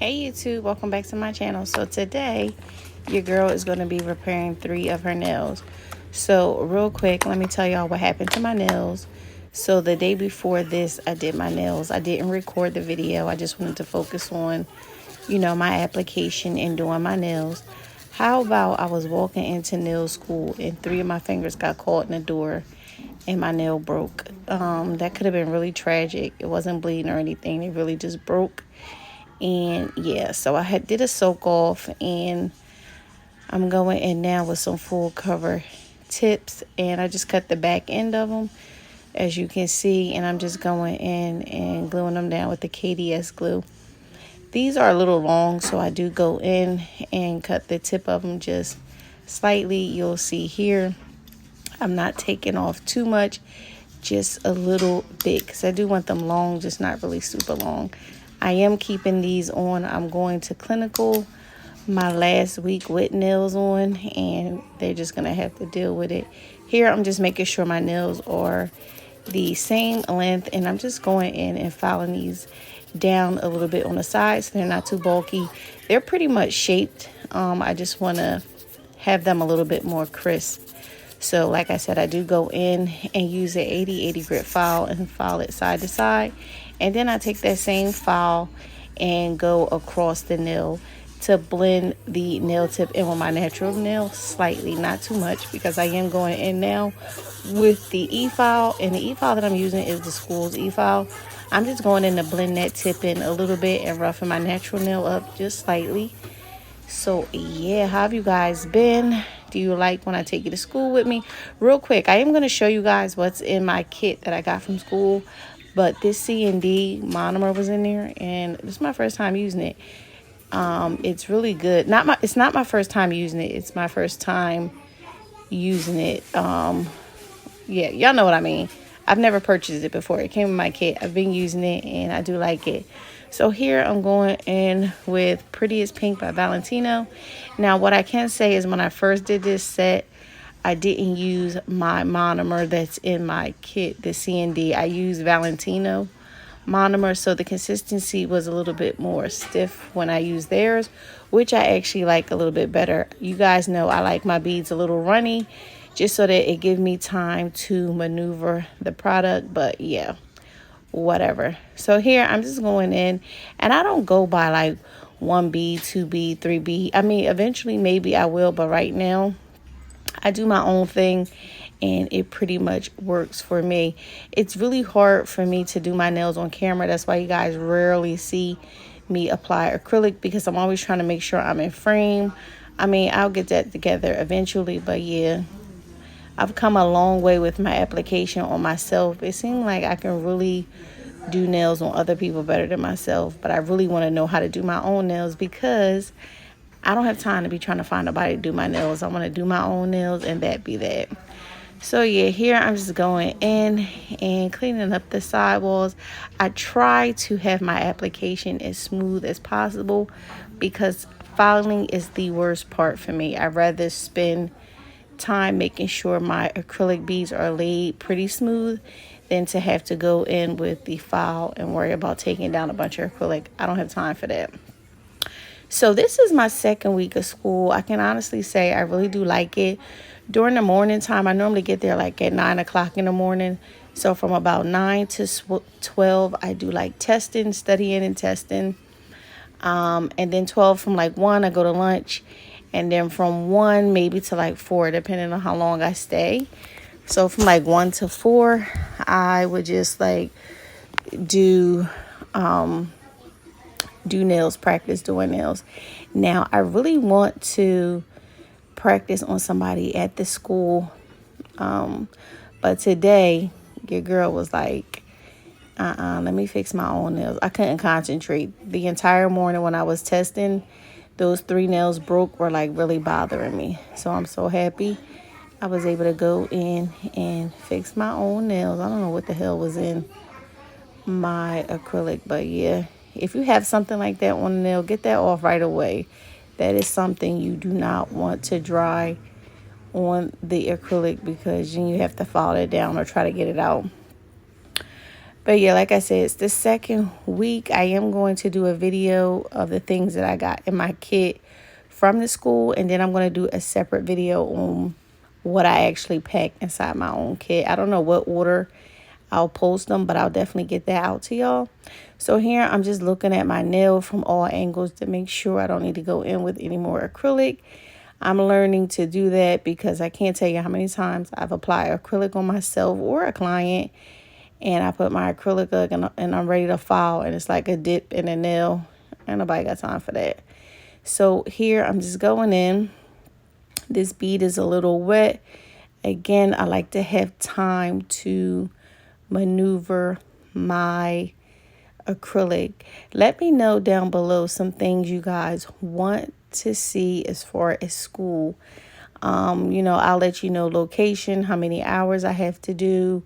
Hey YouTube, welcome back to my channel. So today, your girl is going to be repairing 3 of her nails. So real quick, let me tell y'all what happened to my nails. So the day before this, I did my nails. I didn't record the video. I just wanted to focus on, my application and doing my nails. How about I was walking into nail school and 3 of my fingers got caught in the door and my nail broke. That could have been really tragic. It wasn't bleeding or anything. It really just broke. And yeah, so I did a soak off, and I'm going in now with some full cover tips, and I just cut the back end of them, as you can see, and I'm just going in and gluing them down with the KDS glue. These are a little long, so I do go in and cut the tip of them just slightly. You'll see here I'm not taking off too much, just a little bit, because I do want them long, just not really super long. I am keeping these on. I'm going to clinical my last week with nails on, and they're just going to have to deal with it. Here, I'm just making sure my nails are the same length, and I'm just going in and filing these down a little bit on the sides so they're not too bulky. They're pretty much shaped. I just want to have them a little bit more crisp. So like I said, I do go in and use an 80/80 grit file and file it side to side. And then I take that same file and go across the nail to blend the nail tip in with my natural nail slightly, not too much, because I am going in now with the e-file. And the e-file that I'm using is the school's e-file. I'm just going in to blend that tip in a little bit and roughing my natural nail up just slightly. So yeah, how have you guys been? Do you like when I take you to school with me? Real quick, I am going to show you guys what's in my kit that I got from school. But this C&D monomer was in there, and this is my first time using it. It's really good. It's not my first time using it. It's my first time using it. Yeah, y'all know what I mean. I've never purchased it before. It came in my kit. I've been using it, and I do like it. So here I'm going in with Prettiest Pink by Valentino. Now, what I can say is when I first did this set, I didn't use my monomer that's in my kit, the C&D. I used Valentino monomer, so the consistency was a little bit more stiff when I used theirs, which I actually like a little bit better. You guys know I like my beads a little runny, just so that it gives me time to maneuver the product. But yeah, whatever. So here I'm just going in, and I don't go by like 1B, 2B, 3B. I mean, eventually maybe I will, but right now I do my own thing, and it pretty much works for me. It's really hard for me to do my nails on camera. That's why you guys rarely see me apply acrylic, because I'm always trying to make sure I'm in frame. I mean, I'll get that together eventually, but yeah, I've come a long way with my application on myself. It seems like I can really do nails on other people better than myself, but I really want to know how to do my own nails, because I don't have time to be trying to find nobody to do my nails. I want to do my own nails, and that be that. So yeah, here I'm just going in and cleaning up the sidewalls. I try to have my application as smooth as possible, because filing is the worst part for me. I'd rather spend time making sure my acrylic beads are laid pretty smooth than to have to go in with the file and worry about taking down a bunch of acrylic. I don't have time for that. So this is my second week of school. I can honestly say I really do like it. During the morning time, I normally get there like at 9 o'clock in the morning. So from about 9 to 12, I do like testing, studying and testing. And then 12 from like 1, I go to lunch. And then from 1 maybe to like 4, depending on how long I stay. So from like 1 to 4, I would just like do nails, practice doing nails. Now, I really want to practice on somebody at the school. But today, your girl was like, let me fix my own nails. I couldn't concentrate. The entire morning when I was testing, those 3 nails were like really bothering me. So I'm so happy I was able to go in and fix my own nails. I don't know what the hell was in my acrylic, but yeah. If you have something like that on the nail, get that off right away. That is something you do not want to dry on the acrylic, because then you have to file it down or try to get it out. But yeah, like I said, it's the second week. I am going to do a video of the things that I got in my kit from the school. And then I'm going to do a separate video on what I actually packed inside my own kit. I don't know what order I'll post them, but I'll definitely get that out to y'all. So here I'm just looking at my nail from all angles to make sure I don't need to go in with any more acrylic. I'm learning to do that because I can't tell you how many times I've applied acrylic on myself or a client, and I put my acrylic up and I'm ready to file, and it's like a dip in a nail. Ain't nobody got time for that. So here I'm just going in. This bead is a little wet. Again, I like to have time to maneuver my acrylic. Let me know down below some things you guys want to see as far as school. You know, I'll let you know location, how many hours I have to do,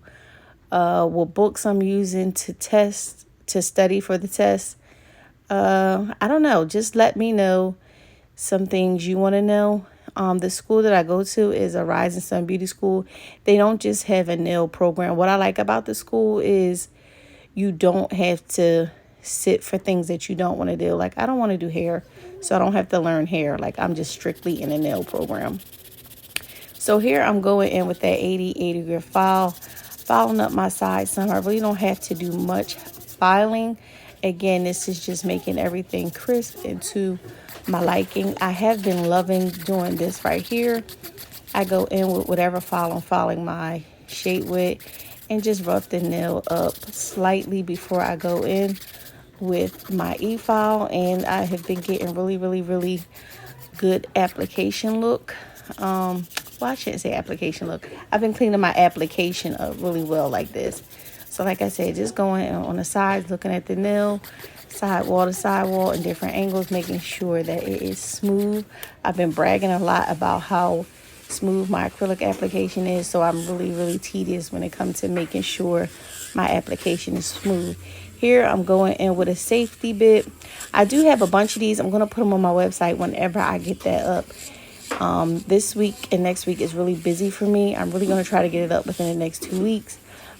what books I'm using to study for the test. I don't know. Just let me know some things you want to know. The school that I go to is a Rising Sun Beauty School. They don't just have a nail program. What I like about the school is you don't have to sit for things that you don't want to do. Like, I don't want to do hair, so I don't have to learn hair. Like, I'm just strictly in a nail program. So here I'm going in with that 80 grit file, filing up my side some. I really don't have to do much filing. Again, this is just making everything crisp and to my liking. I have been loving doing this right here. I go in with whatever file I'm filing my shade with and just rough the nail up slightly before I go in with my e-file. And I have been getting really good application look. Well, I shouldn't say application look. I've been cleaning my application up really well like this. So like I said, just going on the sides, looking at the nail, sidewall to sidewall in different angles, making sure that it is smooth. I've been bragging a lot about how smooth my acrylic application is, so I'm really tedious when it comes to making sure my application is smooth. Here I'm going in with a safety bit. I do have a bunch of these. I'm going to put them on my website whenever I get that up. This week and next week is really busy for me. I'm really going to try to get it up within the next 2 weeks.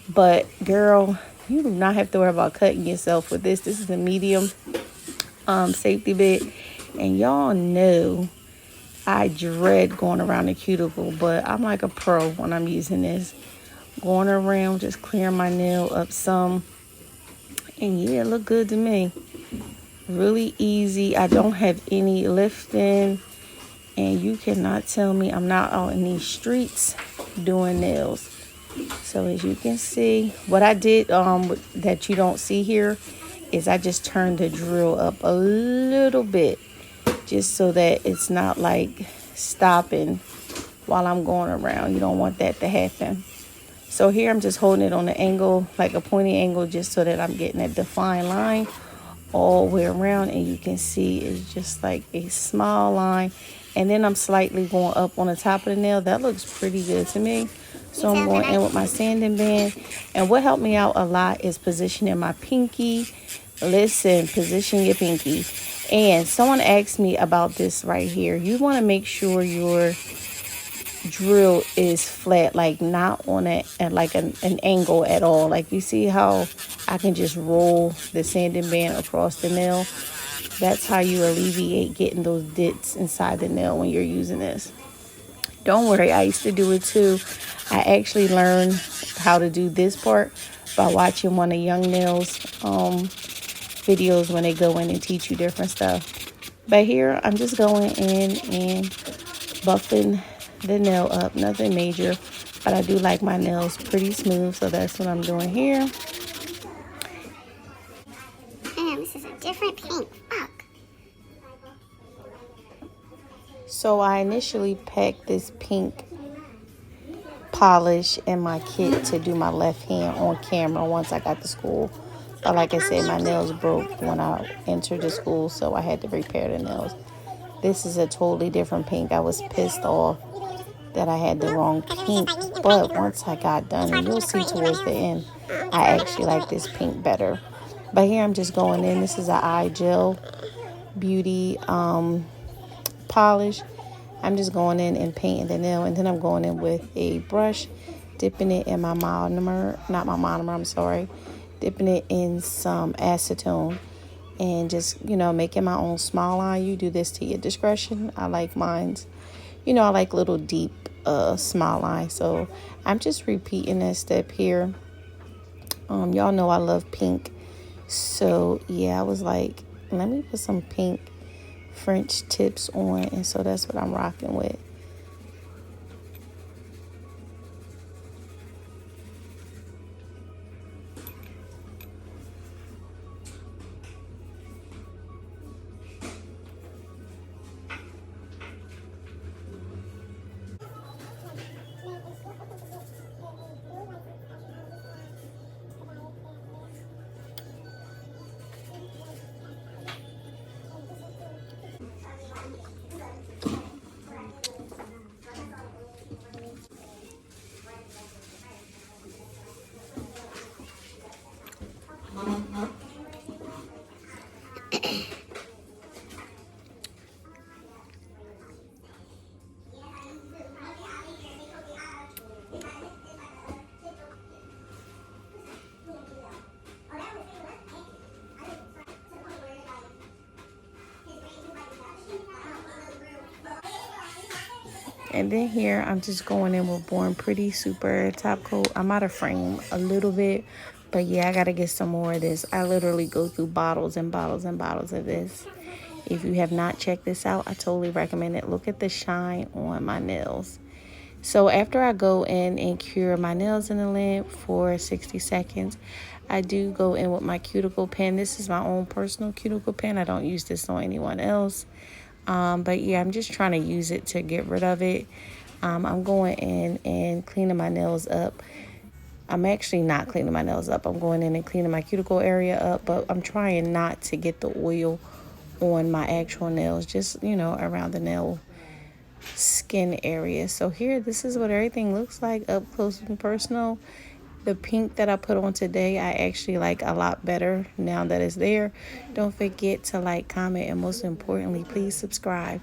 But girl, you do not have to worry about cutting yourself with this. This is a medium safety bit. And y'all know I dread going around the cuticle, but I'm like a pro when I'm using this. Going around, just clearing my nail up some. And yeah, it look good to me. Really easy. I don't have any lifting. And you cannot tell me I'm not out in these streets doing nails. So as you can see, what I did that you don't see here is I just turned the drill up a little bit, just so that it's not like stopping while I'm going around. You don't want that to happen. So here I'm just holding it on the angle, like a pointy angle, just so that I'm getting a defined line all the way around. And you can see it's just like a small line. And then I'm slightly going up on the top of the nail. That looks pretty good to me. So I'm going in with my sanding band. And what helped me out a lot is positioning my pinky. Listen, position your pinky. And someone asked me about this right here. You want to make sure your drill is flat, like not on it at like an angle at all. Like you see how I can just roll the sanding band across the nail. That's how you alleviate getting those dents inside the nail when you're using this. Don't worry, I used to do it too. I actually learned how to do this part by watching one of Young Nails videos when they go in and teach you different stuff. But here I'm just going in and buffing the nail up. Nothing major, but I do like my nails pretty smooth, so that's what I'm doing here. Damn, this is a different pink. Fuck. So I initially packed this pink polish in my kit to do my left hand on camera once I got to school. But like I said, my nails broke when I entered the school, so I had to repair the nails. This is a totally different pink. I was pissed off that I had the wrong pink, but once I got done, and you'll see towards the end, I actually like this pink better. But here I'm just going in. This is an eye gel beauty polish. I'm just going in and painting the nail, and then I'm going in with a brush, dipping it in my monomer, not my monomer, I'm sorry, dipping it in some acetone, and just, making my own smile line. You do this to your discretion. I like mine's, I like little deep smile lines. So I'm just repeating that step here. Y'all know I love pink. So yeah, I was like, let me put some pink French tips on. And so that's what I'm rocking with. And then here, I'm just going in with Born Pretty Super Top Coat. I'm out of frame a little bit, but yeah, I got to get some more of this. I literally go through bottles and bottles and bottles of this. If you have not checked this out, I totally recommend it. Look at the shine on my nails. So after I go in and cure my nails in the lamp for 60 seconds, I do go in with my cuticle pen. This is my own personal cuticle pen. I don't use this on anyone else. But yeah, I'm just trying to use it to get rid of it. I'm going in and cleaning my nails up. I'm actually not cleaning my nails up. I'm going in and cleaning my cuticle area up, but I'm trying not to get the oil on my actual nails, just, around the nail skin area. So here, this is what everything looks like up close and personal. The pink that I put on today, I actually like a lot better now that it's there. Don't forget to like, comment, and most importantly, please subscribe.